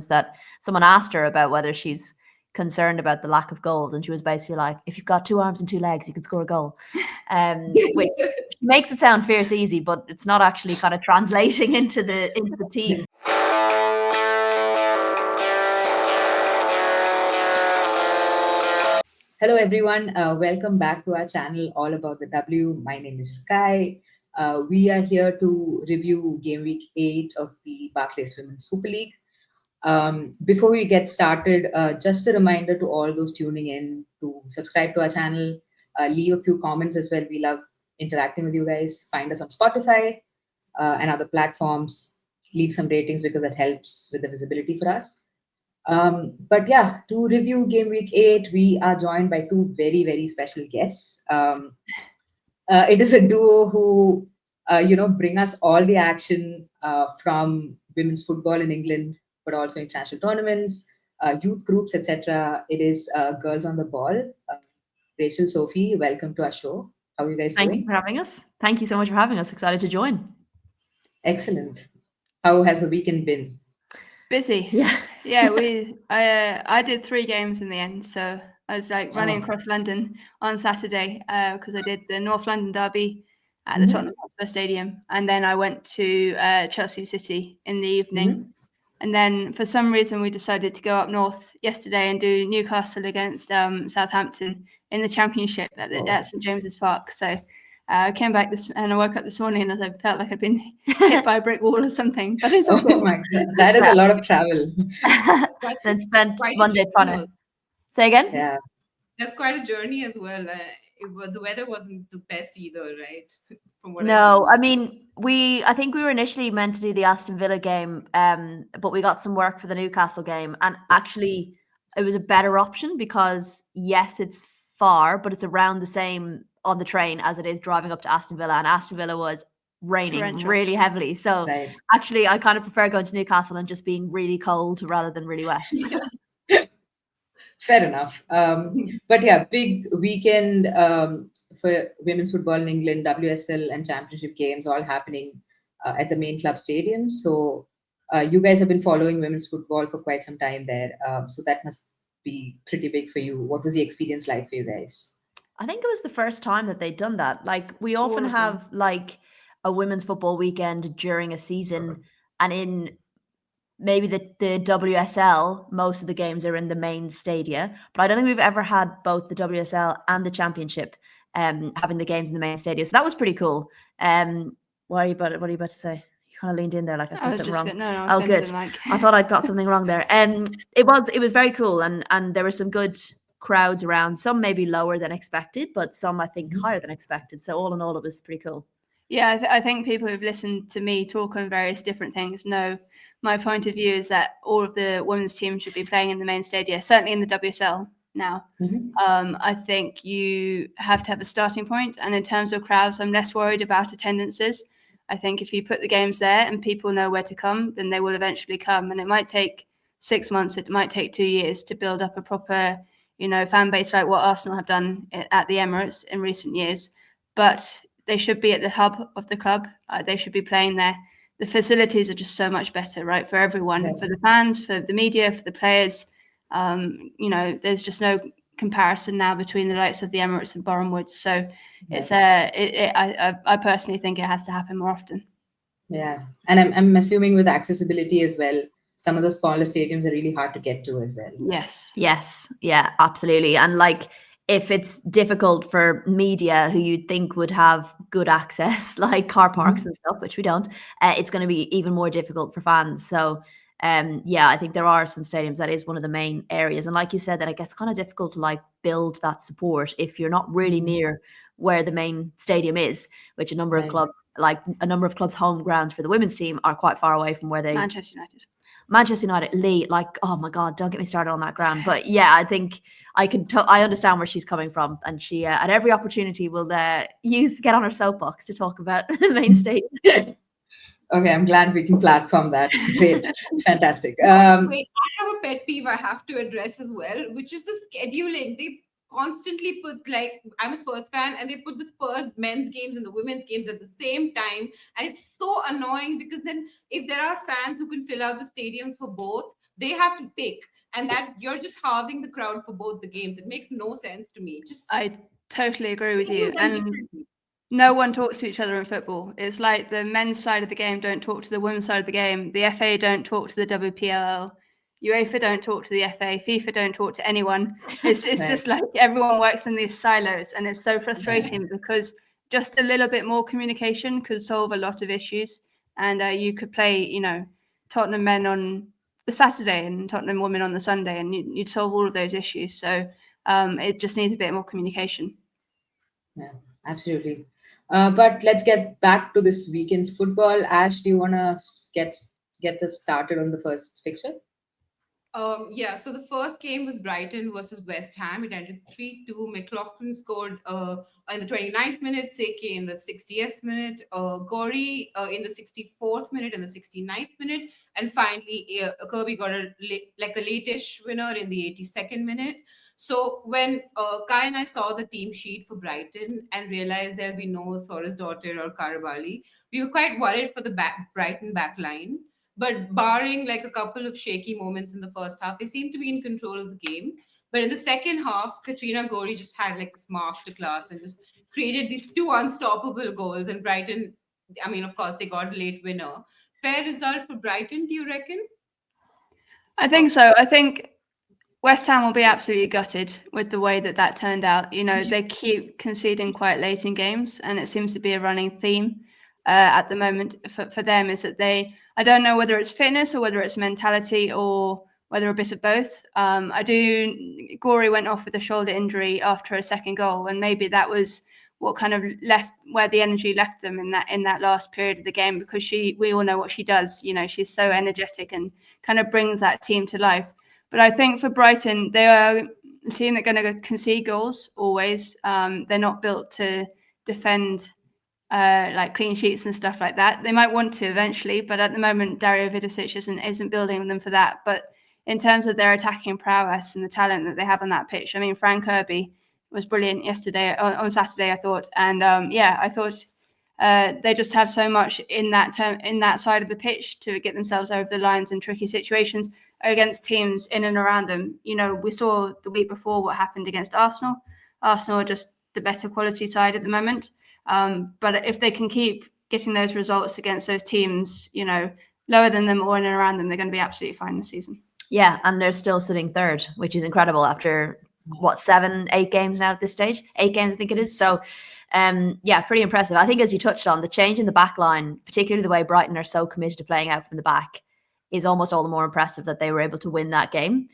that someone asked her about whether she's concerned about the lack of goals, and she was basically like, if you've got 2 arms and 2 legs, you can score a goal. Which makes it sound fierce easy, but it's not actually kind of translating into the team. Hello everyone, welcome back to our channel all about the W. My name is Sky. We are here to review game week 8 of the Barclays Women's Super League. Before we get started, just a reminder to all those tuning in to subscribe to our channel, leave a few comments as well. We love interacting with you guys. Find us on Spotify and other platforms. Leave some ratings because that helps with the visibility for us. But yeah, to review game week 8, we are joined by two very, very special guests. It is a duo who, bring us all the action from women's football in England, but also international tournaments, youth groups, etc. It is Girls on the Ball. Rachel, Sophie, welcome to our show. How are you guys doing? Thank you for having us. Thank you so much for having us. Excited to join. Excellent. How has the weekend been? Busy. Yeah. I did 3 games in the end, so I was like running across London on Saturday because I did the North London derby at the Tottenham Hotspur Stadium, and then I went to Chelsea City in the evening, and then for some reason we decided to go up north yesterday and do Newcastle against Southampton in the Championship at St James's Park. So I came back and I woke up this morning and I felt like I'd been hit by a brick wall or something. But it's my God, that is a lot of travel. Then spent Monday trying to say again. Yeah, that's quite a journey as well. The weather wasn't the best either, right? I mean, I think we were initially meant to do the Aston Villa game, but we got some work for the Newcastle game, and actually it was a better option because yes, it's far, but it's around the same on the train as it is driving up to Aston Villa, and Aston Villa was raining really heavily. So actually I kind of prefer going to Newcastle and just being really cold rather than really wet. Fair enough. But yeah, big weekend for women's football in England, WSL and championship games all happening at the main club stadium. So you guys have been following women's football for quite some time there. So that must be pretty big for you. What was the experience like for you guys? I think it was the first time that they'd done that. Like, we often have like a women's football weekend during a season, and in maybe the WSL, most of the games are in the main stadia, but I don't think we've ever had both the WSL and the Championship having the games in the main stadia. So that was pretty cool. What are you about to say? You kind of leaned in there like I said something wrong. No, good. I thought I'd got something wrong there. It was very cool, and there were some good crowds around, some maybe lower than expected, but some I think higher than expected. So all in all, it was pretty cool. Yeah, I think people who've listened to me talk on various different things know my point of view is that all of the women's teams should be playing in the main stadia, certainly in the WSL now. I think you have to have a starting point, and in terms of crowds, I'm less worried about attendances. I think if you put the games there and people know where to come, then they will eventually come, and it might take 6 months, it might take 2 years to build up a proper fan base like what Arsenal have done at the Emirates in recent years. But they should be at the hub of the club. They should be playing there. The facilities are just so much better, right, for everyone, for the fans, for the media, for the players. There's just no comparison now between the likes of the Emirates and Boreham Wood. So I personally think it has to happen more often. Yeah, and I'm assuming with accessibility as well, some of the smaller stadiums are really hard to get to as well. Yes. Yeah, absolutely. And like, if it's difficult for media who you'd think would have good access, like car parks and stuff, which we don't, it's going to be even more difficult for fans. So I think there are some stadiums that is one of the main areas. And like you said, that it gets kind of difficult to like build that support if you're not really near where the main stadium is, which a number of clubs' home grounds for the women's team are quite far away from where they... Manchester United, Lee, like, oh my God, don't get me started on that ground. But yeah, I think I understand where she's coming from, and she at every opportunity will get on her soapbox to talk about the main stadium. Okay, I'm glad we can platform that. Great, fantastic. Wait, I have a pet peeve I have to address as well, which is the scheduling. They constantly put, like, I'm a Spurs fan, and they put the Spurs men's games and the women's games at the same time, and it's so annoying because then if there are fans who can fill out the stadiums for both, they have to pick, and that you're just halving the crowd for both the games. It makes no sense to me. Just I totally agree with schedule you. them And differently. no one talks to each other in football. It's like the men's side of the game don't talk to the women's side of the game. The FA don't talk to the WPL. UEFA don't talk to the FA. FIFA don't talk to anyone. It's just like everyone works in these silos, and it's so frustrating because just a little bit more communication could solve a lot of issues. And you could play, you know, Tottenham men on the Saturday and Tottenham women on the Sunday, and you'd solve all of those issues. So it just needs a bit more communication. Yeah, absolutely. But let's get back to this weekend's football. Ash, do you want to get us started on the first fixture? Yeah, so the first game was Brighton versus West Ham. It ended 3-2. McLaughlin scored in the 29th minute, Seke in the 60th minute, Gori in the 64th minute and the 69th minute, and finally Kirby got a late-ish winner in the 82nd minute. So when Kai and I saw the team sheet for Brighton and realized there'll be no Thorisdottir or Karabali, we were quite worried for the Brighton back line. But barring like a couple of shaky moments in the first half, they seemed to be in control of the game. But in the second half, Katrina Gori just had like this masterclass and just created these two unstoppable goals. And Brighton, I mean, of course, they got a late winner. Fair result for Brighton, do you reckon? I think so. I think West Ham will be absolutely gutted with the way that turned out. You know, they keep conceding quite late in games, and it seems to be a running theme at the moment for them is that I don't know whether it's fitness or whether it's mentality or whether a bit of both. Gori went off with a shoulder injury after a second goal, and maybe that was what kind of left where the energy left them in that last period of the game, because we all know what she does. You know, she's so energetic and kind of brings that team to life. But I think for Brighton, they are a team that are going to concede goals always. They're not built to defend like clean sheets and stuff like that. They might want to eventually, but at the moment, Dario Vidosic isn't building them for that. But in terms of their attacking prowess and the talent that they have on that pitch, I mean, Fran Kirby was brilliant yesterday on Saturday, I thought, and I thought they just have so much in that side of the pitch to get themselves over the lines in tricky situations against teams in and around them. You know, we saw the week before what happened against Arsenal. Arsenal are just the better quality side at the moment. But if they can keep getting those results against those teams, you know, lower than them or in and around them, they're going to be absolutely fine this season. Yeah, and they're still sitting third, which is incredible after 7-8 games now at this stage. 8 games, I think it is. So, pretty impressive. I think, as you touched on, the change in the back line, particularly the way Brighton are so committed to playing out from the back, is almost all the more impressive that they were able to win that game.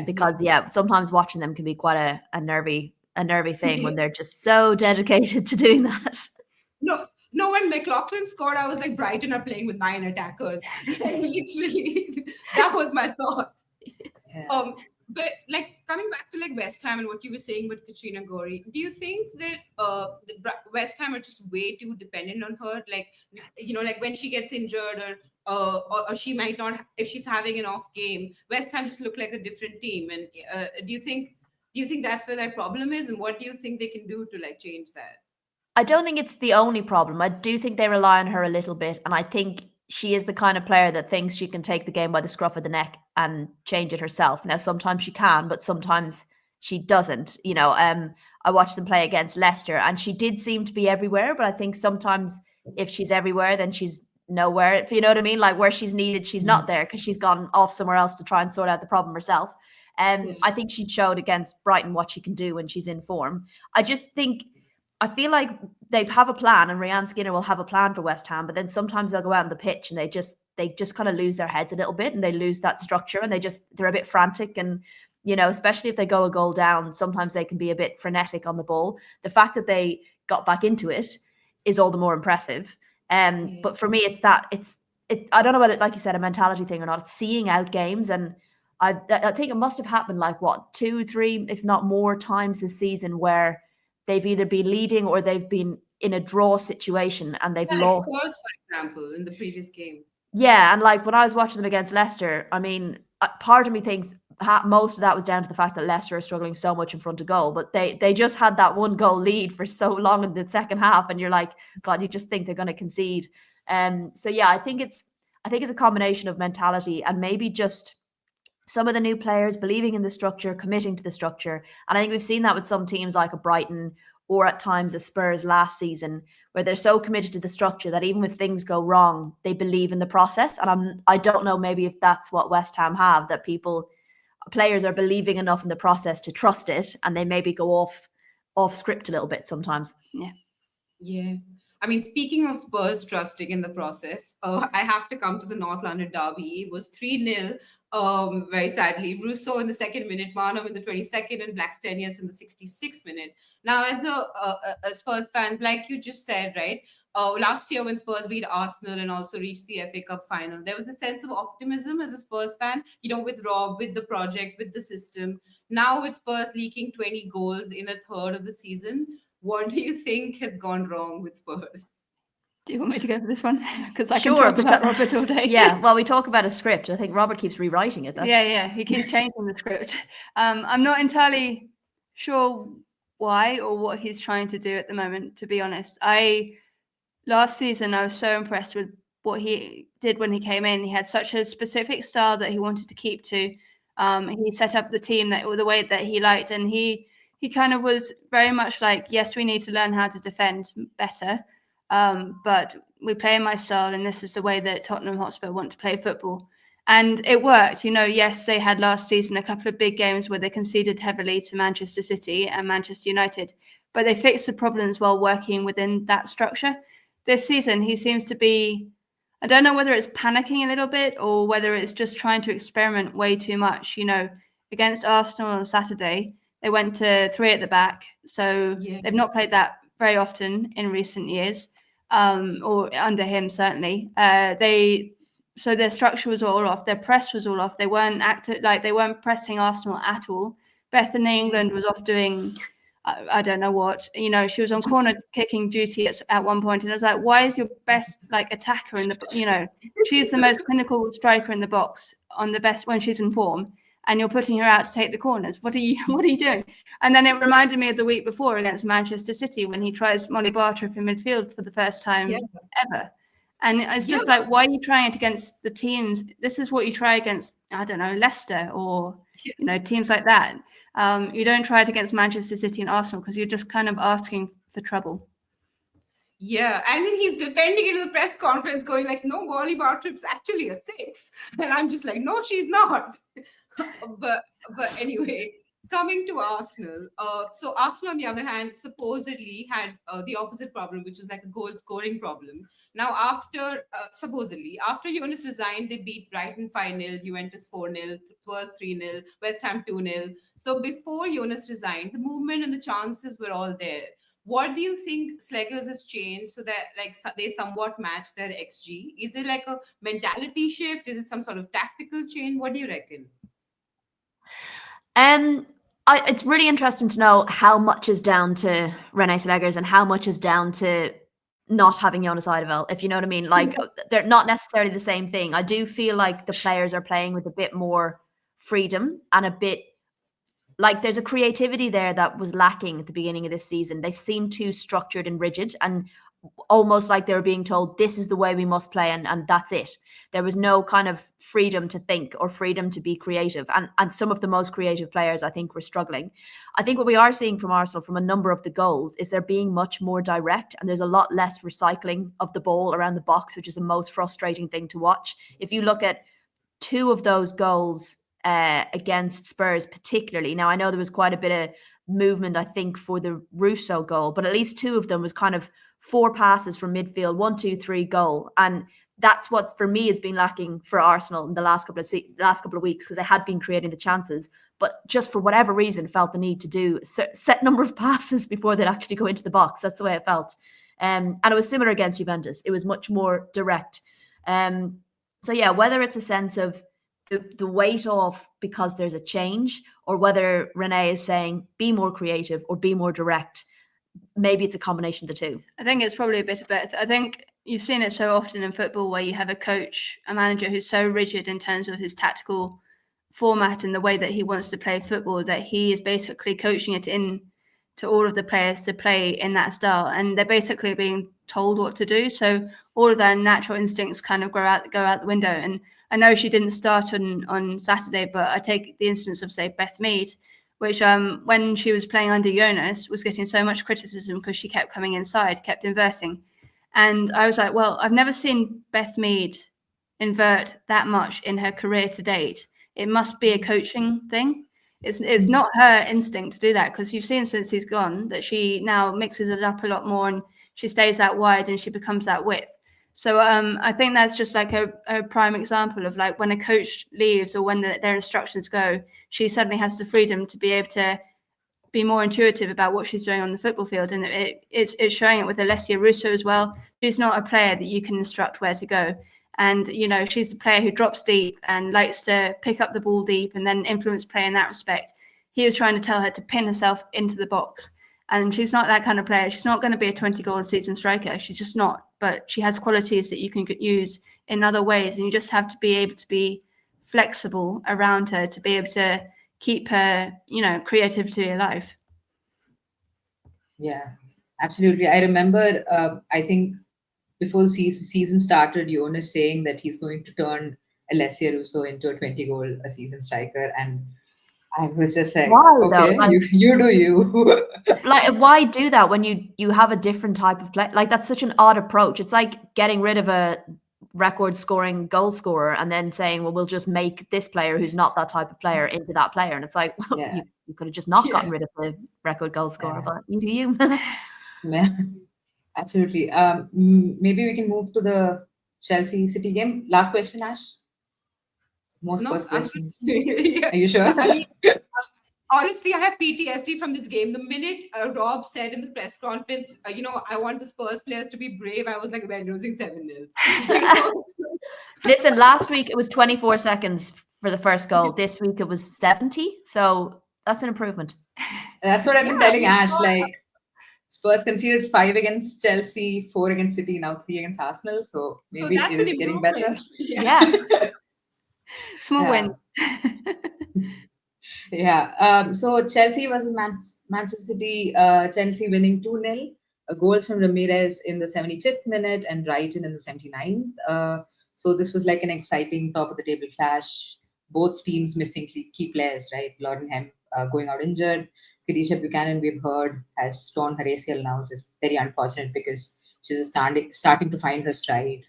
Because sometimes watching them can be quite a nervy thing when they're just so dedicated to doing that. No, when McLaughlin scored, I was like, Brighton are playing with 9 attackers. Literally, that was my thought. Yeah. But like coming back to like West Ham and what you were saying with Katrina Gori, do you think that West Ham are just way too dependent on her? Like, you know, like when she gets injured or she might not, if she's having an off game, West Ham just look like a different team. And do you think that's where their problem is? And what do you think they can do to like change that? I don't think it's the only problem. I do think they rely on her a little bit. And I think she is the kind of player that thinks she can take the game by the scruff of the neck and change it herself. Now, sometimes she can, but sometimes she doesn't. You know, I watched them play against Leicester and she did seem to be everywhere. But I think sometimes if she's everywhere, then she's nowhere. If you know what I mean? Like where she's needed, she's not there because she's gone off somewhere else to try and sort out the problem herself. I think she showed against Brighton what she can do when she's in form. I feel like they have a plan and Rhian Skinner will have a plan for West Ham, but then sometimes they'll go out on the pitch and they just kind of lose their heads a little bit and they lose that structure and they're a bit frantic. And, you know, especially if they go a goal down, sometimes they can be a bit frenetic on the ball. The fact that they got back into it is all the more impressive. But for me, I don't know whether, like you said, a mentality thing or not. It's seeing out games. And I think it must have happened like 2, 3, if not more times this season where they've either been leading or they've been in a draw situation and they've lost. Spurs, for example, in the previous game. Yeah, and like when I was watching them against Leicester, I mean, part of me thinks most of that was down to the fact that Leicester are struggling so much in front of goal, but they just had that 1 goal lead for so long in the second half, and you're like, God, you just think they're going to concede. So yeah, I think it's a combination of mentality and maybe just some of the new players believing in the structure, committing to the structure. And I think we've seen that with some teams like a Brighton or at times a Spurs last season, where they're so committed to the structure that even if things go wrong, they believe in the process. And I don't know, maybe if that's what West Ham have, that players are believing enough in the process to trust it, and they maybe go off script a little bit sometimes. Yeah. I mean, speaking of Spurs trusting in the process, I have to come to the North London derby. It was 3-0, very sadly. Russo in the second minute, Marnham in the 22nd, and Blackstenius in the 66th minute. Now, as a Spurs fan, like you just said, right? Last year when Spurs beat Arsenal and also reached the FA Cup final, there was a sense of optimism as a Spurs fan, with Rob, with the project, with the system. Now with Spurs leaking 20 goals in a third of the season, what do you think has gone wrong with Spurs? Do you want me to go for this one? Because I Sure, can talk about Robert all day. Yeah, well, we talk about a script. I think Robert keeps rewriting it. Yeah, he keeps changing the script. I'm not entirely sure why or what he's trying to do at the moment, to be honest. Last season, I was so impressed with what he did when he came in. He had such a specific style that he wanted to keep to. He set up the team the way that he liked, and he kind of was very much like, yes, we need to learn how to defend better, but we play in my style, and this is the way that Tottenham Hotspur want to play football. And it worked. Yes, they had last season a couple of big games where they conceded heavily to Manchester City and Manchester United, but they fixed the problems while working within that structure. This season, he seems to be, I don't know whether it's panicking a little bit or whether it's just trying to experiment way too much. Against Arsenal on Saturday, they went to 3 at the back. So they've not played that very often in recent years, or under him, certainly. So their structure was all off. Their press was all off. They weren't they weren't pressing Arsenal at all. Beth in England was off doing, I don't know what. She was on corner kicking duty at one point, and I was like, why is your best attacker in the, she's the most clinical striker in the box on the best when she's in form, and you're putting her out to take the corners. What are you doing? And then it reminded me of the week before against Manchester City when he tries Molly Bartrop in midfield for the first time ever. And it's just why are you trying it against the teams? This is what you try against, I don't know, Leicester or, teams like that. You don't try it against Manchester City and Arsenal because you're just kind of asking for trouble. Yeah, and then he's defending it in the press conference going no, Molly Bartrop's actually a 6. And I'm just like, no, she's not. But anyway, coming to Arsenal. So Arsenal, on the other hand, supposedly had the opposite problem, which is a goal scoring problem. Now, after Jonas resigned, they beat Brighton 5-0, Juventus 4-0, Spurs 3-0, West Ham 2-0. So before Jonas resigned, the movement and the chances were all there. What do you think Sleggers has changed so that they somewhat match their XG? Is it a mentality shift? Is it some sort of tactical change? What do you reckon? It's really interesting to know how much is down to René Sleggers and how much is down to not having Jonas Eideveld, if you know what I mean. They're not necessarily the same thing. I do feel like the players are playing with a bit more freedom and a bit there's a creativity there that was lacking at the beginning of this season. They seem too structured and rigid and almost like they were being told, this is the way we must play and that's it. There was no kind of freedom to think or freedom to be creative. And some of the most creative players, I think, were struggling. I think what we are seeing from Arsenal from a number of the goals is they're being much more direct and there's a lot less recycling of the ball around the box, which is the most frustrating thing to watch. If you look at 2 of those goals against Spurs particularly. Now, I know there was quite a bit of movement, I think, for the Russo goal, but at least 2 of them was kind of 4 passes from midfield, 1, 2, 3 goal. And that's what, for me, has been lacking for Arsenal in the last couple of weeks because they had been creating the chances, but just for whatever reason felt the need to do a set number of passes before they'd actually go into the box. That's the way it felt. And it was similar against Juventus. It was much more direct. So yeah, whether it's a sense of the weight off because there's a change, or whether René is saying be more creative or be more direct, maybe it's a combination of the two. I think it's probably a bit of both. I think you've seen it so often in football where you have a manager who's so rigid in terms of his tactical format and the way that he wants to play football that he is basically coaching it in to all of the players to play in that style, and they're basically being told what to do. So all of their natural instincts kind of go out the window. And I know she didn't start on Saturday, but I take the instance of, say, Bethmead, which when she was playing under Jonas was getting so much criticism because she kept coming inside, kept inverting. And I was like, well, I've never seen Bethmead invert that much in her career to date. It must be a coaching thing. It's not her instinct to do that, because you've seen since he's gone that she now mixes it up a lot more and she stays out wide and she becomes that width. So I think that's just like a prime example of like when a coach leaves or when their instructions go, she suddenly has the freedom to be able to be more intuitive about what she's doing on the football field. And it's showing it with Alessia Russo as well. She's not a player that you can instruct where to go. And, you know, she's a player who drops deep and likes to pick up the ball deep and then influence play in that respect. He was trying to tell her to pin herself into the box. And she's not that kind of player. She's not going to be a 20-goal season striker. She's just not. But she has qualities that you can use in other ways. And you just have to be able to be flexible around her to be able to keep her, you know, creativity alive. Yeah, absolutely. I remember, I think, before the season started, Jonas saying that he's going to turn Alessia Russo into a 20-goal a season striker, and I was just like, why, okay, though? Like, you do you. like, why do that when you have a different type of play? Like, that's such an odd approach. It's like getting rid of a record-scoring goal scorer and then saying, well, we'll just make this player who's not that type of player into that player. And it's like, well, Yeah. you could have just not gotten rid of the record goal scorer, but you do you. Yeah. Absolutely. Maybe we can move to the Chelsea City game. Last question, Ash. Most first questions. Yeah. Are you sure? I mean, honestly, I have PTSD from this game. The minute Rob said in the press conference, you know, I want the Spurs players to be brave, I was like, we're losing 7-0. You know? Listen, last week it was 24 seconds for the first goal. This week it was 70. So that's an improvement. That's what I've been telling Ash. Like, Spurs conceded 5 against Chelsea, 4 against City, now 3 against Arsenal. So maybe it is getting better. Yeah. Small win. Yeah. So Chelsea versus Manchester City. Chelsea winning 2-0. Goals from Ramirez in the 75th minute and Brighton in the 79th. So this was like an exciting top of the table clash. Both teams missing key players, right? Laurenhemp going out injured. Khadijashaw Buchanan, we've heard, has torn her ACL now, which is very unfortunate because she's starting to find her stride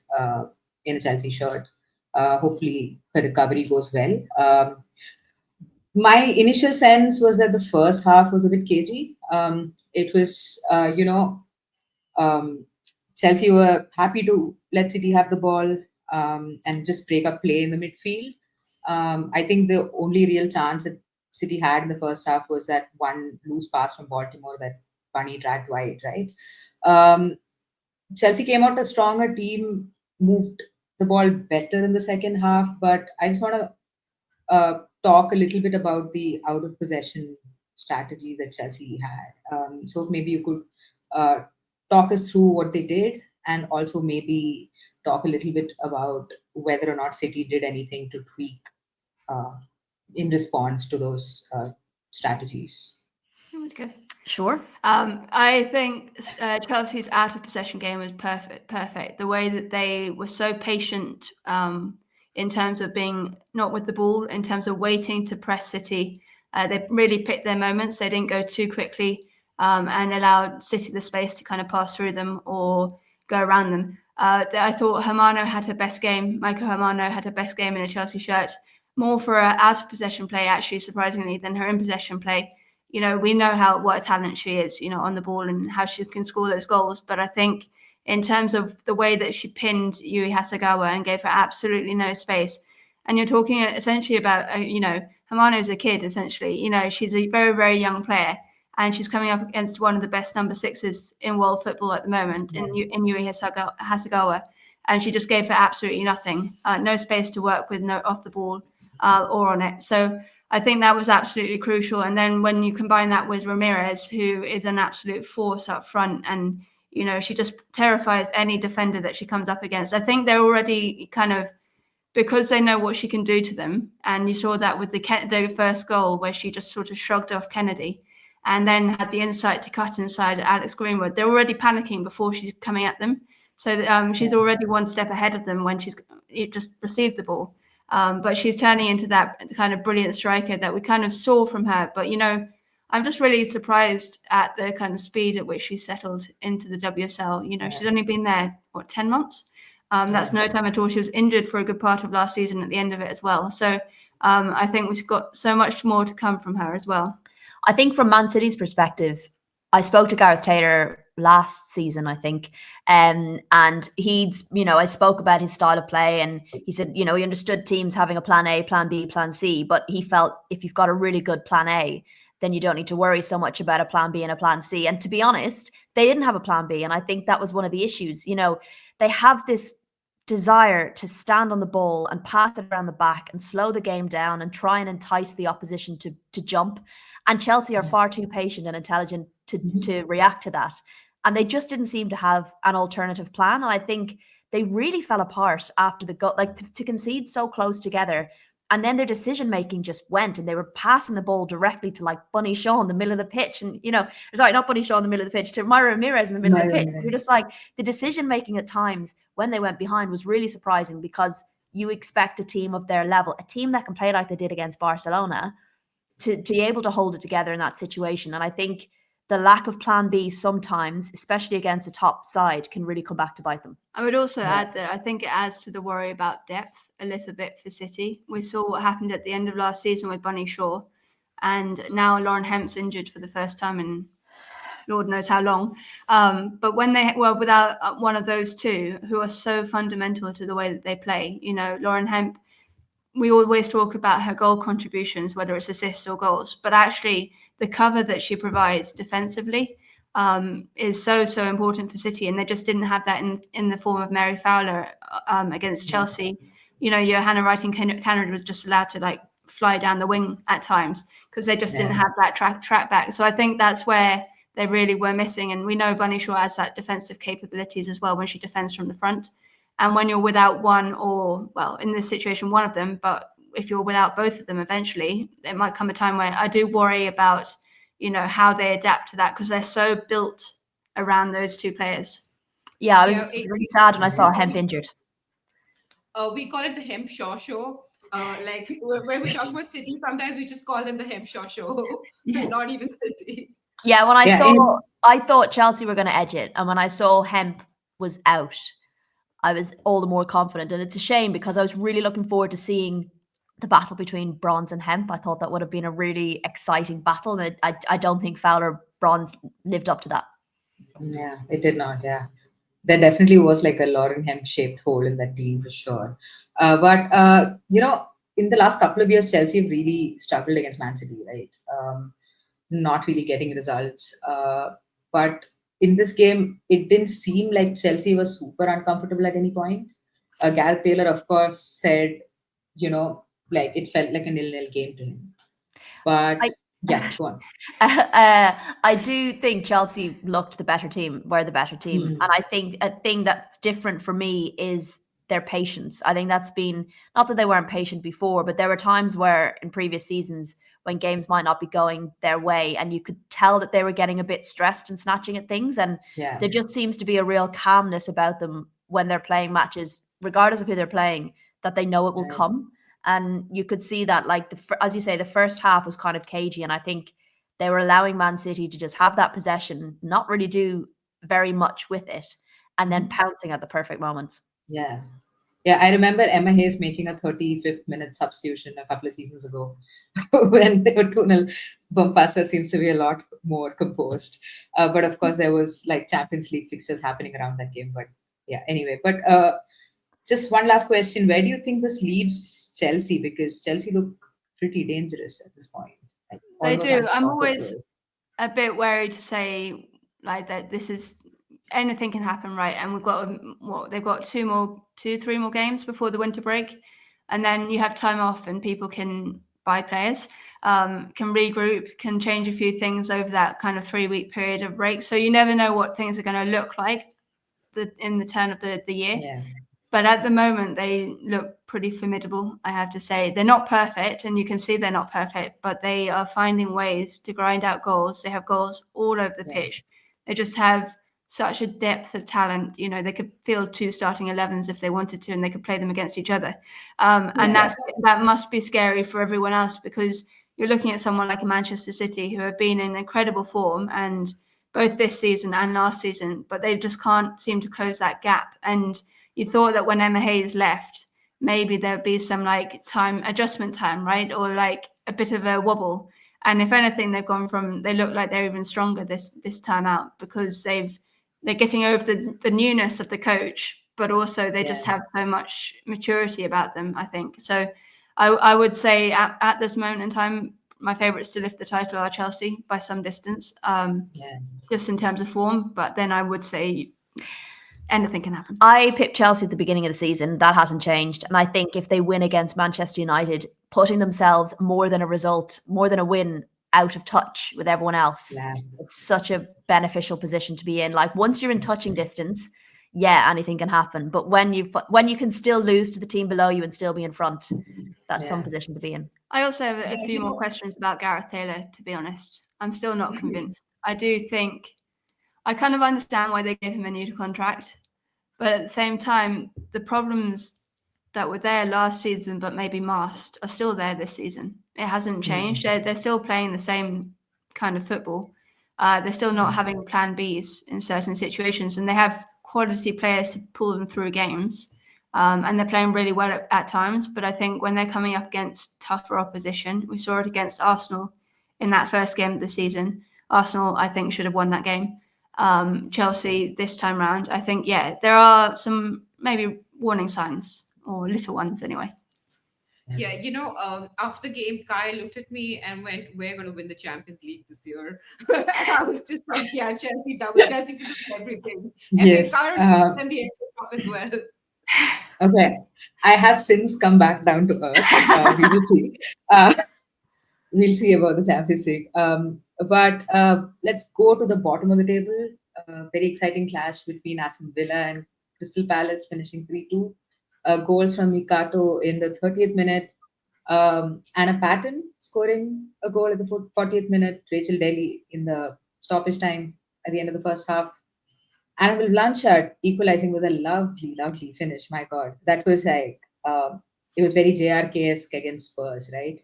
in a Chelsea shirt. Hopefully her recovery goes well. My initial sense was that the first half was a bit cagey. It was, Chelsea were happy to let City have the ball and just break up play in the midfield. I think the only real chance that City had in the first half was that one loose pass from Baltimore that Bunny dragged wide, right? Chelsea came out a stronger team, moved the ball better in the second half, but I just want to talk a little bit about the out of possession strategy that Chelsea had. So maybe you could talk us through what they did and also maybe talk a little bit about whether or not City did anything to tweak in response to those strategies. Okay. Sure. I think Chelsea's out of possession game was perfect. The way that they were so patient in terms of being not with the ball, in terms of waiting to press City. They really picked their moments. They didn't go too quickly and allowed City the space to kind of pass through them or go around them. I thought Hermano had her best game. Michael Hermano had her best game in a Chelsea shirt. More for her out of possession play, actually, surprisingly, than her in possession play. You know, we know what a talent she is, you know, on the ball and how she can score those goals. But I think in terms of the way that she pinned Yui Hasegawa and gave her absolutely no space. And you're talking essentially about, you know, Hermano's a kid, essentially. You know, she's a very, very young player. And she's coming up against one of the best number 6s in world football at the moment, in Yui Hasegawa. And she just gave her absolutely nothing. No space to work with, no off the ball or on it. So I think that was absolutely crucial. And then when you combine that with Ramirez, who is an absolute force up front, and, you know, she just terrifies any defender that she comes up against. I think they're already kind of, because they know what she can do to them. And you saw that with the first goal where she just sort of shrugged off Kennedy and then had the insight to cut inside Alex Greenwood. They're already panicking before she's coming at them. So she's already one step ahead of them when she's just received the ball. But she's turning into that kind of brilliant striker that we kind of saw from her. But, I'm just really surprised at the kind of speed at which she settled into the WSL. She's only been there, 10 months? That's no time at all. She was injured for a good part of last season at the end of it as well. So I think we've got so much more to come from her as well. I think from Man City's perspective, I spoke to Gareth Taylor last season, I think, and I spoke about his style of play, and he said, he understood teams having a plan A, plan B, plan C, but he felt if you've got a really good plan A, then you don't need to worry so much about a plan B and a plan C. And to be honest, they didn't have a plan B. And I think that was one of the issues. They have this desire to stand on the ball and pass it around the back and slow the game down and try and entice the opposition to jump. And Chelsea are far too patient and intelligent to react to that. And they just didn't seem to have an alternative plan. And I think they really fell apart after the goal, to concede so close together. And then their decision-making just went, and they were passing the ball directly to bunnyshaw in the middle of the pitch. And, sorry, not bunnyshaw in the middle of the pitch, to Myra Ramirez in the middle of the pitch. You're just the decision-making at times when they went behind was really surprising, because you expect a team of their level, a team that can play like they did against Barcelona, to be able to hold it together in that situation. And I think the lack of plan B sometimes, especially against a top side, can really come back to bite them. I would also add that I think it adds to the worry about depth a little bit for City. We saw what happened at the end of last season with Bunnyshaw, and now Lauren Hemp's injured for the first time in Lord knows how long. But when they were without one of those two, who are so fundamental to the way that they play, Lauren Hemp, we always talk about her goal contributions, whether it's assists or goals, but actually the cover that she provides defensively is so important for City, and they just didn't have that in the form of Mary Fowler against Chelsea. Johanna Wrighting-Canada was just allowed to fly down the wing at times because they just didn't have that track back. So I think that's where they really were missing, and we know Bunnyshaw has that defensive capabilities as well when she defends from the front. And when you're without one, or in this situation, one of them, but if you're without both of them, eventually it might come a time where I do worry about, how they adapt to that, because they're so built around those two players. Yeah, I was really sad when I saw Hemp injured. We call it the Hemp Shaw Show. When we talk about City, sometimes we just call them the Hemp Shaw Show, not even City. Yeah, when I thought Chelsea were going to edge it, and when I saw Hemp was out, I was all the more confident. And it's a shame, because I was really looking forward to seeing the battle between Bronze and Hemp. I thought that would have been a really exciting battle. And I don't think Fowler Bronze lived up to that. Yeah, it did not. Yeah. There definitely was a Lauren Hemp shaped hole in that team for sure. But in the last couple of years, Chelsea have really struggled against Man City, right? Not really getting results. But in this game, it didn't seem like Chelsea was super uncomfortable at any point. Gareth Taylor, of course, said, it felt like a 0-0 game to him. But go on. I do think Chelsea looked the better team, were the better team. And I think a thing that's different for me is their patience. I think that's been, not that they weren't patient before, but there were times where in previous seasons when games might not be going their way, and you could tell that they were getting a bit stressed and snatching at things. And there just seems to be a real calmness about them when they're playing matches, regardless of who they're playing, that they know it will come. And you could see that, as you say, the first half was kind of cagey, and I think they were allowing Man City to just have that possession, not really do very much with it, and then pouncing at the perfect moments. Yeah, I remember Emma Hayes making a 35th minute substitution a couple of seasons ago when they were 2-0. Bompasa seems to be a lot more composed. But of course, there was Champions League fixtures happening around that game. But anyway. But just one last question. Where do you think this leaves Chelsea? Because Chelsea look pretty dangerous at this point. They do. I'm always a bit wary to say that this is, anything can happen, right? And we've got they've got 3 more games before the winter break, and then you have time off, and people can buy players, can regroup, can change a few things over that kind of 3-week period of break. So you never know what things are going to look like in the turn of the year. Yeah. But at the moment, they look pretty formidable, I have to say. They're not perfect, and you can see they're not perfect, but they are finding ways to grind out goals. They have goals all over the pitch. They just have such a depth of talent. You know, they could field 2 starting 11s if they wanted to, and they could play them against each other. And that must be scary for everyone else, because you're looking at someone like a Manchester City who have been in incredible form, and both this season and last season, but they just can't seem to close that gap. And you thought that when Emma Hayes left, maybe there'd be some like adjustment time, right? Or like a bit of a wobble. And if anything, they look like they're even stronger this time out, because they're getting over the newness of the coach, but also they just have so much maturity about them, I think. So I would say at this moment in time, my favourites to lift the title are Chelsea by some distance, just in terms of form. But then I would say anything can happen. I picked Chelsea at the beginning of the season. That hasn't changed. And I think if they win against Manchester United, putting themselves more than a win out of touch with everyone else, it's such a beneficial position to be in. Like, once you're in touching distance, anything can happen. But when you can still lose to the team below you and still be in front, that's some position to be in. I also have a few more questions about Gareth Taylor, to be honest. I'm still not convinced. I do think I kind of understand why they gave him a new contract, but at the same time, the problems that were there last season but maybe masked are still there this season. It hasn't changed. They're still playing the same kind of football. They're still not having plan Bs in certain situations, and they have quality players to pull them through games. And they're playing really well at times. But I think when they're coming up against tougher opposition, we saw it against Arsenal in that first game of the season. Arsenal, I think, should have won that game. Chelsea this time round, I think, there are some maybe warning signs, or little ones anyway. Yeah, after the game, Kai looked at me and went, "We're going to win the Champions League this year." And I was just like, Chelsea Chelsea just everything. Yes. And the FA Cup as well. Okay, I have since come back down to earth. We will see. We'll see about the Champions League. But let's go to the bottom of the table. Very exciting clash between Aston Villa and Crystal Palace, finishing 3-2. Goals from Mikato in the 30th minute. Anna Patton scoring a goal at the 40th minute. Rachel Daly in the stoppage time at the end of the first half. Annabelle Blanchard equalizing with a lovely, lovely finish. My God, that was like, it was very JRK-esque against Spurs, right?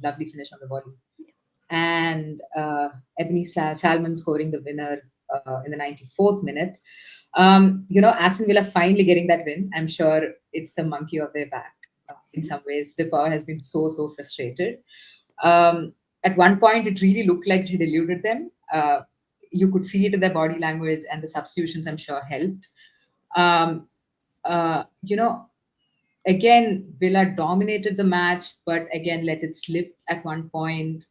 Lovely finish on the body. And Ebony Salmon scoring the winner in the 94th minute. Aston Villa finally getting that win. I'm sure it's the monkey off their back. In some ways, the power has been so frustrated. At one point, it really looked like she deluded them. You could see it in their body language, and the substitutions, I'm sure, helped. Again, Villa dominated the match, but again, let it slip at one point.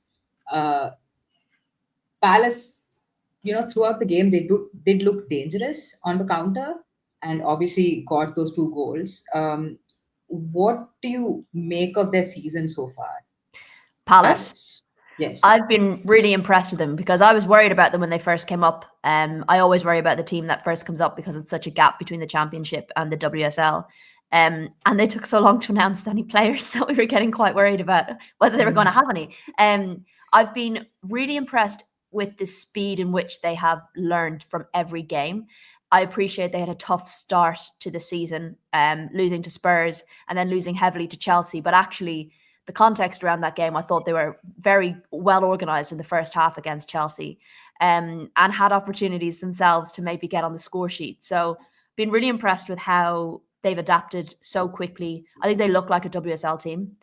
Palace, throughout the game, they did look dangerous on the counter, and obviously got those 2 goals. What do you make of their season so far? Palace? Yes. I've been really impressed with them, because I was worried about them when they first came up. I always worry about the team that first comes up, because it's such a gap between the Championship and the WSL. And they took so long to announce any players that we were getting quite worried about whether they were going to have any. I've been really impressed with the speed in which they have learned from every game. I appreciate they had a tough start to the season, losing to Spurs and then losing heavily to Chelsea. But actually, the context around that game, I thought they were very well organised in the first half against Chelsea, and had opportunities themselves to maybe get on the score sheet. So been really impressed with how they've adapted so quickly. I think they look like a WSL team,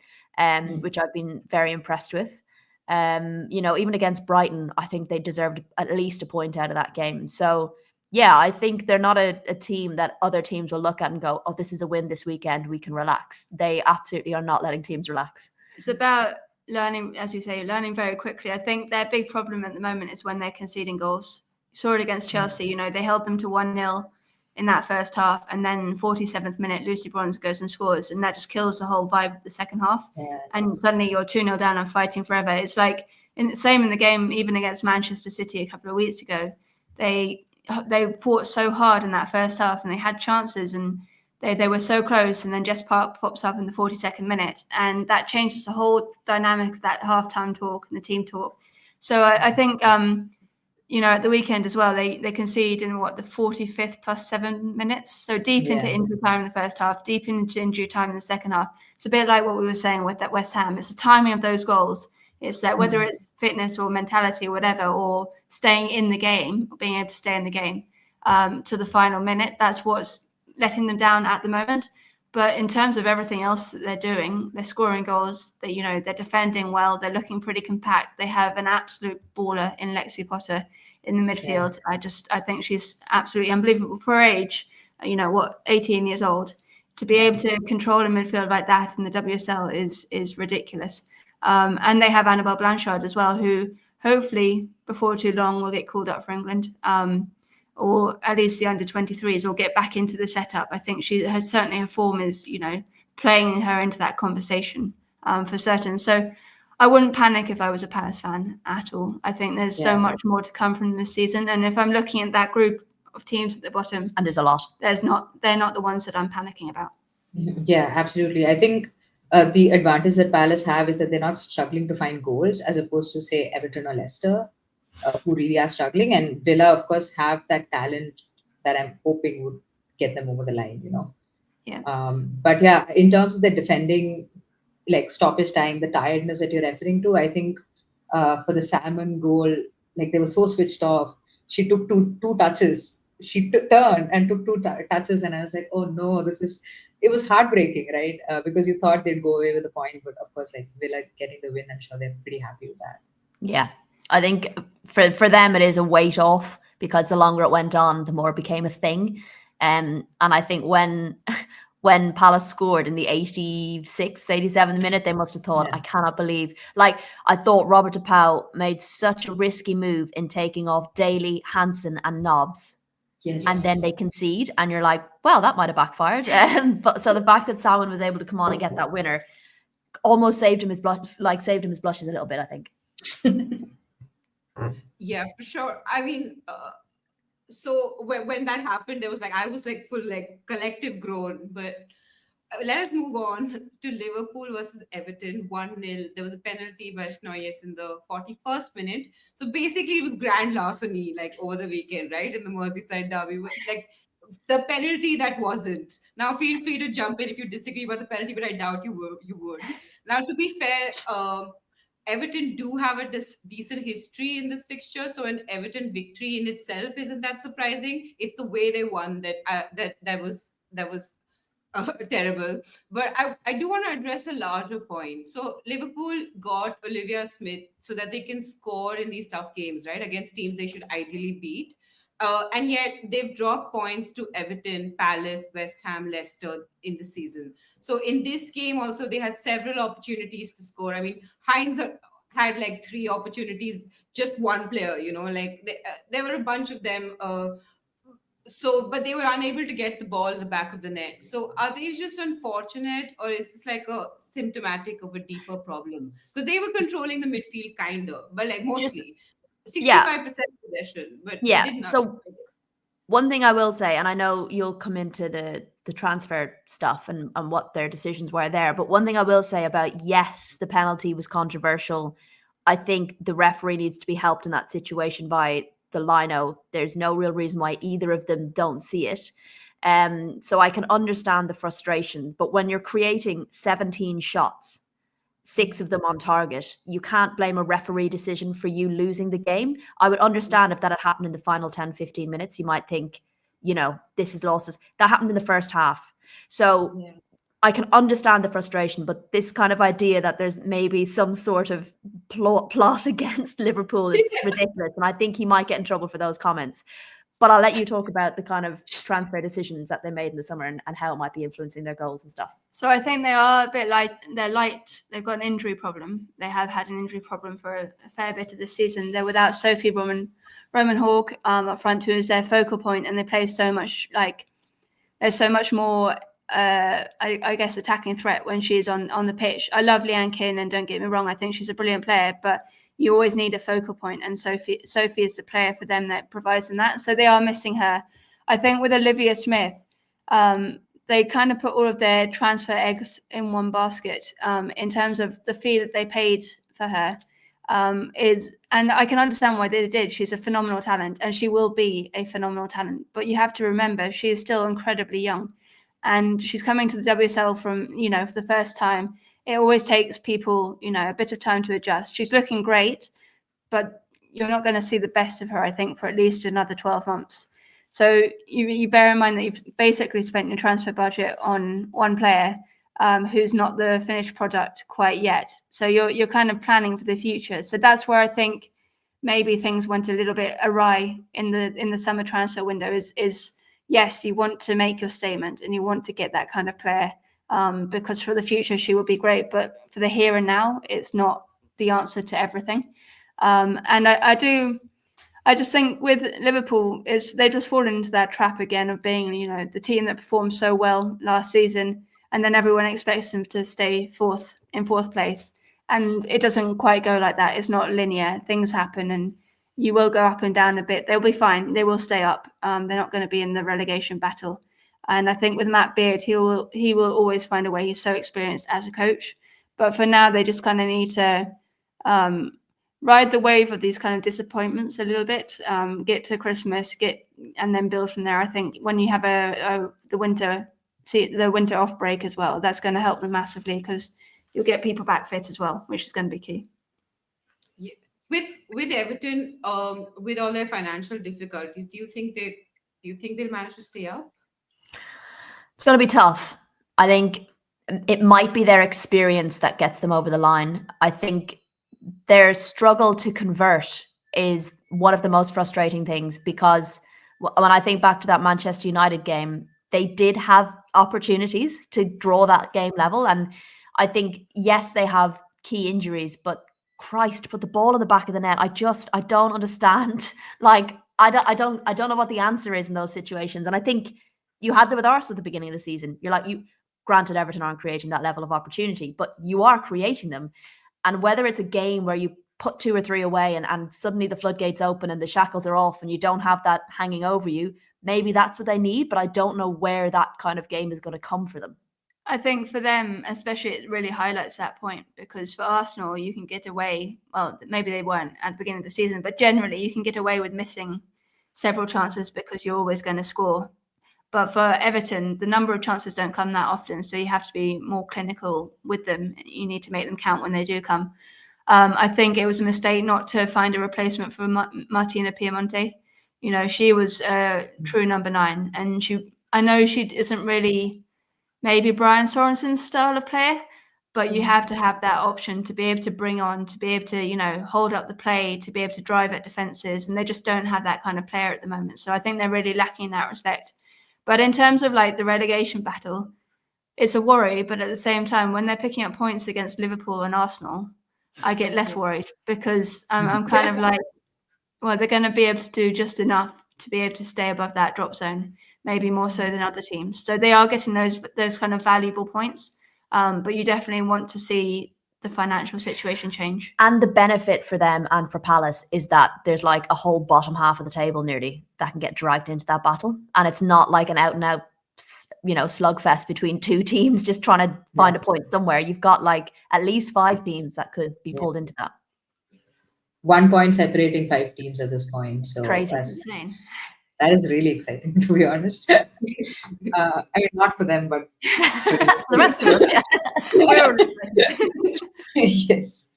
which I've been very impressed with. Even against Brighton, I think they deserved at least a point out of that game. So I think they're not a team that other teams will look at and go, "Oh, this is a win this weekend, we can relax." They absolutely are not letting teams relax. It's about learning, as you say, learning very quickly. I think their big problem at the moment is when they're conceding goals. You saw it against Chelsea. They held them to 1-0 in that first half, and then 47th minute, Lucybronze goes and scores, and that just kills the whole vibe of the second half. Yeah. And suddenly you're 2-0 down and fighting forever. It's like same in the game, even against Manchester City a couple of weeks ago. They fought so hard in that first half, and they had chances, and they were so close, and then Jess Park pops up in the 42nd minute, and that changes the whole dynamic of that halftime talk and the team talk. So I think at the weekend as well, they concede in the 45th plus 7 minutes. So deep into injury time in the first half, deep into injury time in the second half. It's a bit like what we were saying with that West Ham. It's the timing of those goals. It's that whether it's fitness or mentality or whatever, or staying in the game, or being able to stay in the game to the final minute, that's what's letting them down at the moment. But in terms of everything else that they're doing, they're scoring goals, they're defending well, they're looking pretty compact. They have an absolute baller in Lexi Potter in the midfield. Yeah. I think she's absolutely unbelievable for her age, 18 years old. To be able to control a midfield like that in the WSL is ridiculous. And they have Annabelle Blanchard as well, who hopefully before too long will get called up for England. Or at least the under-23s, or get back into the setup. I think certainly her form is, playing her into that conversation for certain. So I wouldn't panic if I was a Palace fan at all. I think there's so much more to come from this season. And if I'm looking at that group of teams at the bottom, and there's a lot, they're not the ones that I'm panicking about. Yeah, absolutely. I think the advantage that Palace have is that they're not struggling to find goals, as opposed to, say, Everton or Leicester, who really are struggling. And Villa, of course, have that talent that I'm hoping would get them over the line, Yeah. But yeah, in terms of the defending, like stoppage time, the tiredness that you're referring to, I think for the Salmon goal, like they were so switched off. She took two touches. She turned and took two touches, and I was like, oh no, it was heartbreaking, right? Because you thought they'd go away with the point, but of course, like Villa getting the win, I'm sure they're pretty happy with that. Yeah, I think for them it is a weight off, because the longer it went on, the more it became a thing. And I think when Palace scored in the 86th, 87th minute, they must have thought, I cannot believe. Like, I thought Robert De Pauw made such a risky move in taking off Daly, Hansen and Nobbs. Yes. And then they concede, and you're like, well, that might have backfired. But so the fact that Salmon was able to come on and get that winner almost saved him his blushes a little bit, I think. Yeah, for sure. I mean, so when that happened, there was I was full collective groan. But let us move on to Liverpool versus Everton, 1-0. There was a penalty by Snoyes in the 41st minute. So basically, it was grand larceny over the weekend, right, in the Merseyside derby. The penalty that wasn't. Now, feel free to jump in if you disagree about the penalty, but I doubt you would. Now, to be fair, Everton do have a decent history in this fixture, so an Everton victory in itself isn't that surprising. It's the way they won that was terrible. But I do want to address a larger point. So Liverpool got Olivia Smith so that they can score in these tough games, right, against teams they should ideally beat. And yet they've dropped points to Everton, Palace, West Ham, Leicester in the season. So in this game also, they had several opportunities to score. I mean, Hines had 3 opportunities, just one player, there were a bunch of them. But they were unable to get the ball in the back of the net. So are they just unfortunate, or is this a symptomatic of a deeper problem? Because they were controlling the midfield kind of, but mostly 65% possession. But yeah, they did not. So one thing I will say, and I know you'll come into the transfer stuff and what their decisions were there, but one thing I will say about, yes, the penalty was controversial. I think the referee needs to be helped in that situation by the lino. There's no real reason why either of them don't see it. So I can understand the frustration, but when you're creating 17 shots, 6 of them on target, you can't blame a referee decision for you losing the game. I would understand if that had happened in the final 10, 15 minutes. You might think, this is losses. That happened in the first half. So I can understand the frustration, but this kind of idea that there's maybe some sort of plot against Liverpool is ridiculous. And I think he might get in trouble for those comments. But I'll let you talk about the kind of transfer decisions that they made in the summer and how it might be influencing their goals and stuff. So I think they are a bit light. They've got an injury problem. They have had an injury problem for a fair bit of the season. They're without Sophie Roman Hawk up front, who is their focal point, and they play so much there's so much more I guess attacking threat when she's on the pitch. I love Leanne Kin, and don't get me wrong, I think she's a brilliant player, but you always need a focal point, and Sophie is the player for them that provides them that. So they are missing her. I think with Olivia Smith, they kind of put all of their transfer eggs in one basket in terms of the fee that they paid for her. and I can understand why they did. She's a phenomenal talent, and she will be a phenomenal talent. But you have to remember, she is still incredibly young, and she's coming to the WSL from, for the first time. It always takes people, a bit of time to adjust. She's looking great, but you're not going to see the best of her, I think, for at least another 12 months. So you bear in mind that you've basically spent your transfer budget on one player who's not the finished product quite yet. So you're kind of planning for the future. So that's where I think maybe things went a little bit awry in the summer transfer window. Is yes, you want to make your statement and you want to get that kind of player because for the future she will be great, but for the here and now, it's not the answer to everything. And I just think with Liverpool, they've just fallen into that trap again of being, the team that performed so well last season, and then everyone expects them to stay in fourth place. And it doesn't quite go like that. It's not linear. Things happen and you will go up and down a bit. They'll be fine. They will stay up. They're not going to be in the relegation battle. And I think with Matt Beard, he will always find a way. He's so experienced as a coach. But for now, they just kind of need to ride the wave of these kind of disappointments a little bit, get to Christmas, and then build from there. I think when you have the winter off break as well, that's going to help them massively because you'll get people back fit as well, which is going to be key. Yeah. With Everton, with all their financial difficulties, do you think they'll manage to stay up? It's going to be tough. I think it might be their experience that gets them over the line. I think their struggle to convert is one of the most frustrating things because when I think back to that Manchester United game, they did have opportunities to draw that game level. And I think, yes, they have key injuries, but Christ, put the ball in the back of the net. I don't understand. Like, I don't know what the answer is in those situations. And I think you had them with Arsenal at the beginning of the season. You're like, granted, Everton aren't creating that level of opportunity, but you are creating them. And whether it's a game where you put 2 or 3 away and suddenly the floodgates open and the shackles are off and you don't have that hanging over you, maybe that's what they need. But I don't know where that kind of game is going to come for them. I think for them, especially, it really highlights that point because for Arsenal, you can get away. Well, maybe they weren't at the beginning of the season, but generally you can get away with missing several chances because you're always going to score. But for Everton, the number of chances don't come that often, so you have to be more clinical with them. You need to make them count when they do come. I think it was a mistake not to find a replacement for Martina Piemonte. She was a true number 9, and I know she isn't really maybe Brian Sorensen's style of player, but you have to have that option to be able to bring on, to be able to, hold up the play, to be able to drive at defenses, and they just don't have that kind of player at the moment. So I think they're really lacking in that respect. But in terms of like the relegation battle, it's a worry. But at the same time, when they're picking up points against Liverpool and Arsenal, I get less worried because I'm kind of like, well, they're going to be able to do just enough to be able to stay above that drop zone, maybe more so than other teams. So they are getting those kind of valuable points. But you definitely want to see the financial situation change. And the benefit for them and for Palace is that there's like a whole bottom half of the table nearly that can get dragged into that battle. And it's not like an out and out, slugfest between 2 teams just trying to find a point somewhere. You've got like at least 5 teams that could be pulled into that. 1 point separating 5 teams at this point. So crazy. Insane. That is really exciting, to be honest. I mean, not for them, but for the rest of us, yeah. Yes.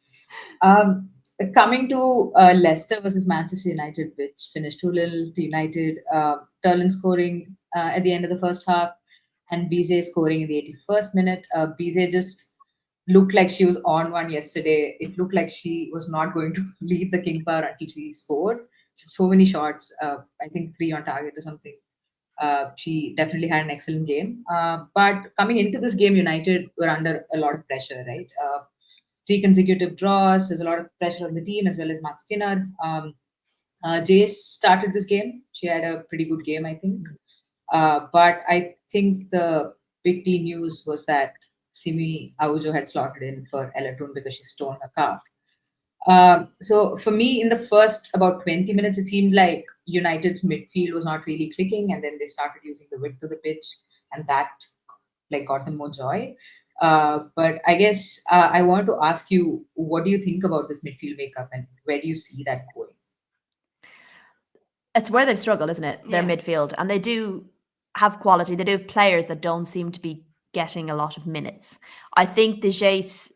Coming to Leicester versus Manchester United, which finished 2-0 to United. Turlin scoring at the end of the first half, and Bizet scoring in the 81st minute. Bizet just looked like she was on one yesterday. It looked like she was not going to leave the king power until she scored. She had so many shots, I think 3 on target or something. She definitely had an excellent game. But coming into this game, United were under a lot of pressure, right? 3 consecutive draws. There's a lot of pressure on the team as well as Mark Skinner. Jace started this game. She had a pretty good game, I think. But I think the big T news was that Simi Aujo had slotted in for Everton because she's torn her calf. So for me, in the first about 20 minutes, it seemed like United's midfield was not really clicking, and then they started using the width of the pitch, and that like got them more joy. But I guess I want to ask you, what do you think about this midfield makeup and where do you see that going? It's where they struggle, isn't it? Their midfield. And they do have quality. They do have players that don't seem to be getting a lot of minutes. I think De Gea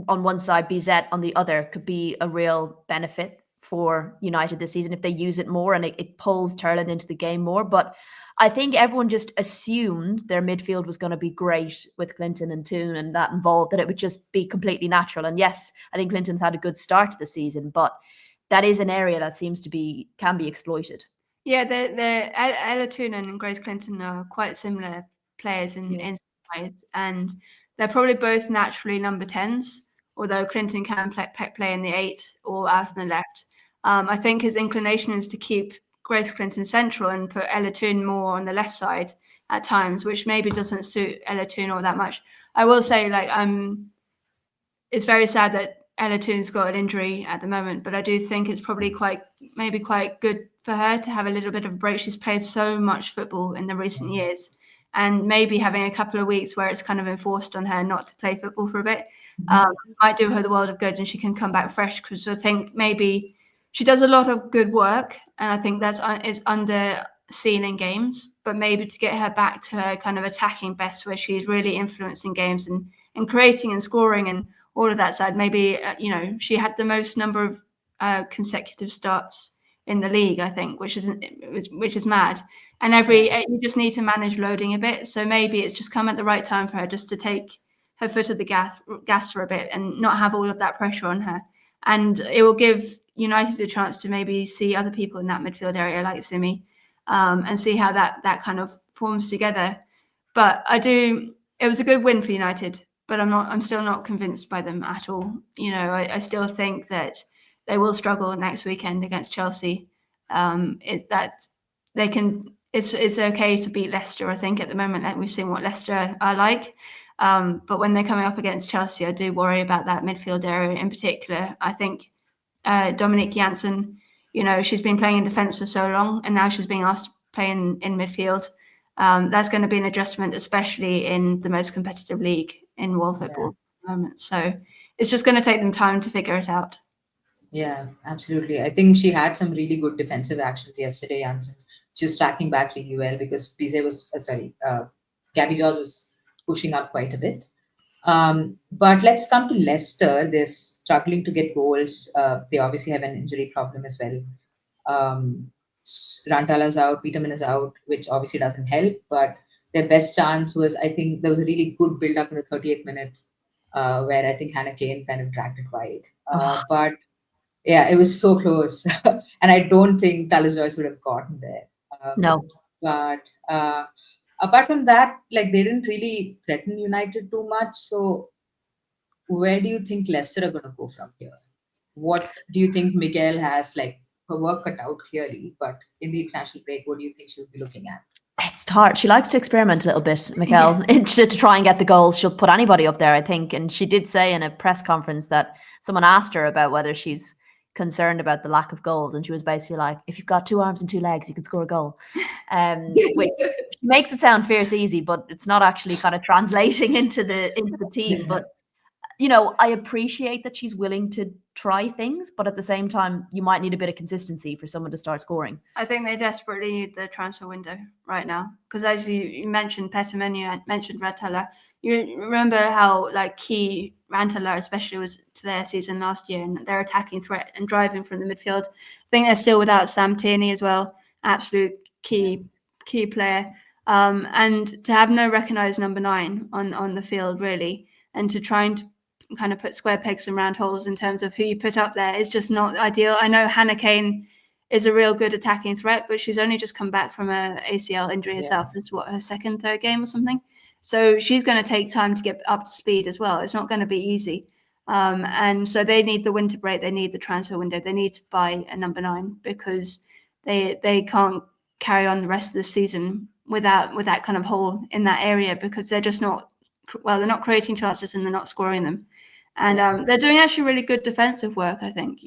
on one side, Bizet on the other could be a real benefit for United this season if they use it more and it pulls Turlin into the game more. But I think everyone just assumed their midfield was going to be great with Clinton and Toon and that involved, that it would just be completely natural. And yes, I think Clinton's had a good start to the season, but that is an area that seems to be, can be exploited. Yeah, Ella Toon and Grace Clinton are quite similar players in some ways, and they're probably both naturally number 10s, although Clinton can play in the 8 or out on the left. I think his inclination is to keep Grace Clinton central and put Ella Toon more on the left side at times, which maybe doesn't suit Ella Toon all that much. I will say, like, it's very sad that Ella Toon's got an injury at the moment, but I do think it's probably quite good for her to have a little bit of a break. She's played so much football in the recent years, and maybe having a couple of weeks where it's kind of enforced on her not to play football for a bit might do her the world of good, and she can come back fresh, because I think maybe she does a lot of good work, and I think that's is underseen in games, but maybe to get her back to her kind of attacking best, where she's really influencing games and creating and scoring and all of that side. Maybe she had the most number of consecutive starts in the league, I think, which is mad. And you just need to manage loading a bit. So maybe it's just come at the right time for her just to take her foot of the gas for a bit and not have all of that pressure on her. And it will give United a chance to maybe see other people in that midfield area like Simi, and see how that kind of forms together. But it was a good win for United, but I'm still not convinced by them at all. I still think that they will struggle next weekend against Chelsea. Is that they can? It's okay to beat Leicester, I think, at the moment. Like, we've seen what Leicester are like. But when they're coming up against Chelsea, I do worry about that midfield area in particular. I think Dominique Janssen, she's been playing in defence for so long, and now she's being asked to play in midfield. That's going to be an adjustment, especially in the most competitive league in world football at the moment. So it's just going to take them time to figure it out. Yeah, absolutely. I think she had some really good defensive actions yesterday, Janssen. She was tracking back really well because Gabby George was pushing up quite a bit. But let's come to Leicester. They're struggling to get goals. They obviously have an injury problem as well. Rantala's out, Peterman is out, which obviously doesn't help. But their best chance was, I think, there was a really good build-up in the 38th minute where I think Hannah Kane kind of dragged it wide. But yeah, it was so close. And I don't think Tallis Joyce would have gotten there. No. But apart from that, like, they didn't really threaten United too much. So where do you think Leicester are going to go from here? What do you think Miguel has, like, her work cut out clearly, but in the international break, what do you think she'll be looking at? It's hard. She likes to experiment a little bit, Miguel, to try and get the goals. She'll put anybody up there, I think. And she did say in a press conference that someone asked her about whether she's concerned about the lack of goals, and she was basically like, if you've got 2 arms and 2 legs, you can score a goal. Which makes it sound fierce easy, but it's not actually kind of translating into the team. But I appreciate that she's willing to try things, but at the same time, you might need a bit of consistency for someone to start scoring. I think they desperately need the transfer window right now, because as you mentioned, Peterman, you mentioned Rantala. You remember how key Rantala especially was to their season last year, and their attacking threat and driving from the midfield. I think they're still without Sam Tierney as well, absolute key player. And to have no recognised number 9 on the field, really, and to try and kind of put square pegs in round holes in terms of who you put up there is just not ideal. I know Hannah Kane is a real good attacking threat, but she's only just come back from a ACL injury herself. It's her second, third game or something. So she's going to take time to get up to speed as well. It's not going to be easy. And so they need the winter break. They need the transfer window. They need to buy a number 9 because they can't carry on the rest of the season with that kind of hole in that area, because they're just not, they're not creating chances and they're not scoring them. And they're doing actually really good defensive work, I think.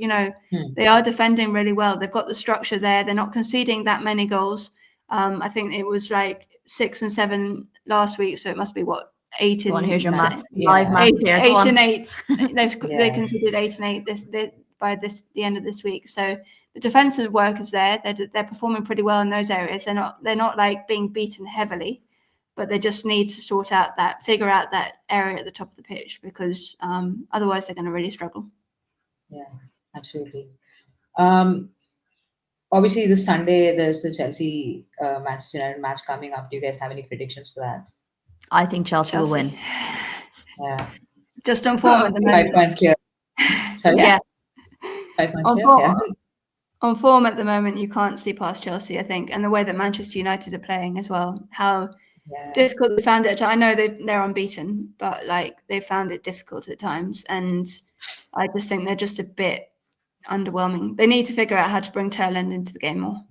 They are defending really well. They've got the structure there. They're not conceding that many goals. I think it was 6 and 7 last week, so it must be 8 Go on, here's your and maths. Yeah. Live maths here. Go 8 on. and 8. Yeah. They conceded 8 and 8 by the end of this week. So the defensive work is there. They're performing pretty well in those areas. They're not like being beaten heavily, but they just need to figure out that area at the top of the pitch, because otherwise they're going to really struggle. Yeah, absolutely. Obviously, this Sunday there's the Chelsea Manchester United match coming up. Do you guys have any predictions for that? I think Chelsea will win. Yeah, Just on form at the 5 moment. points clear. Sorry, Yeah. 5 points On clear. form, Yeah. on form at the moment, you can't see past Chelsea, I think, and the way that Manchester United are playing as well. How difficult they found it. I know they're unbeaten, but like they found it difficult at times, and I just think they're just a bit underwhelming. They need to figure out how to bring Turland into the game more.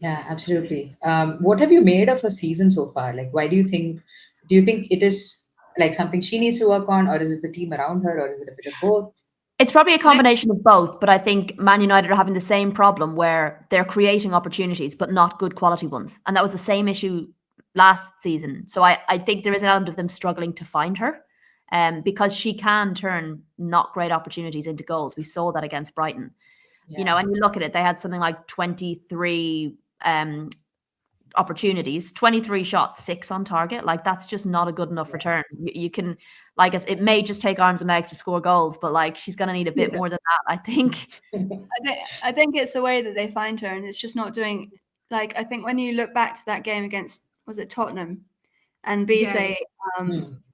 Yeah, absolutely. What have you made of her season so far? Like, why do you think it is like something she needs to work on, or is it the team around her, or is it a bit of both? It's probably a combination of both, but I think Man United are having the same problem where they're creating opportunities, but not good quality ones. And that was the same issue last season. So I think there is an element of them struggling to find her, because she can turn not great opportunities into goals. We saw that against Brighton. Yeah. You know, and you look at it, they had something like 23 opportunities, 23 shots, 6 on target. Like, that's just not a good enough return. You can, like, it may just take arms and legs to score goals, but like she's going to need a bit more than that, I think. I think it's the way that they find her, and it's just not doing, like, I think when you look back to that game against, was it Tottenham, and Bizet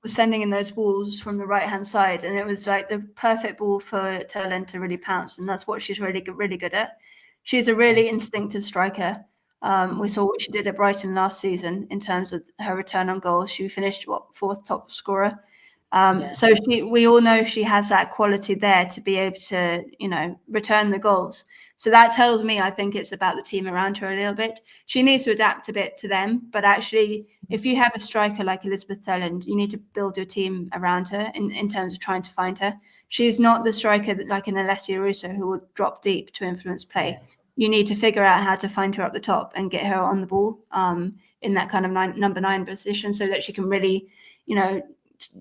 was sending in those balls from the right hand side, and it was like the perfect ball for Turland to really pounce, and that's what she's really good at. She's a really instinctive striker. We saw what she did at Brighton last season in terms of her return on goals. She finished 4th top scorer. So we all know she has that quality there to be able to, you know, return the goals. So that tells me, I think it's about the team around her a little bit. She needs to adapt a bit to them, but actually, if you have a striker like Elizabeth Turland, you need to build your team around her in terms of trying to find her. She's not the striker that, like an Alessia Russo, who will drop deep to influence play. Yeah. You need to figure out how to find her up the top and get her on the ball in that kind of number 9 position, so that she can really, you know,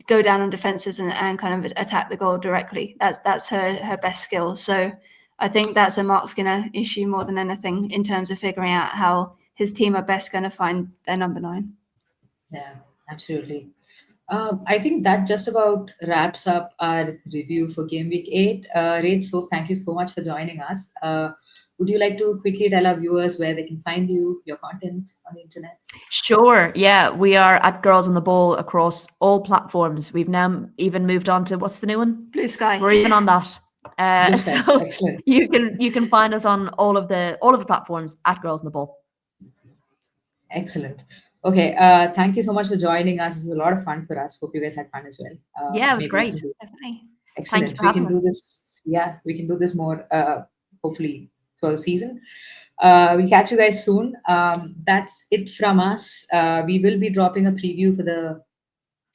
go down on defenses and kind of attack the goal directly. That's her best skill. So I think that's a Mark Skinner issue more than anything, in terms of figuring out how his team are best going to find their number 9. Yeah, absolutely. I think that just about wraps up our review for Game Week 8. Rach, thank you so much for joining us. Would you like to quickly tell our viewers where they can find you, your content on the internet? Sure. Yeah, we are at Girls on the Ball across all platforms. We've now even moved on to, what's the new one? Blue Sky. We're even on that. So excellent. you can find us on all of the platforms at Girls on the Ball. Excellent. Okay. Thank you so much for joining us. It was a lot of fun for us. Hope you guys had fun as well. Yeah, it was great. Definitely. Excellent. Thank you for having we can us. do this. Yeah, we can do this more. Hopefully for the season. We'll catch you guys soon. That's it from us. We will be dropping a preview for the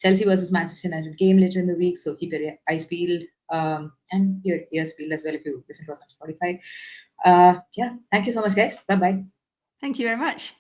Chelsea versus Manchester United game later in the week. So keep your eyes peeled and your ears peeled as well if you listen to us on Spotify. Yeah. Thank you so much, guys. Bye-bye. Thank you very much.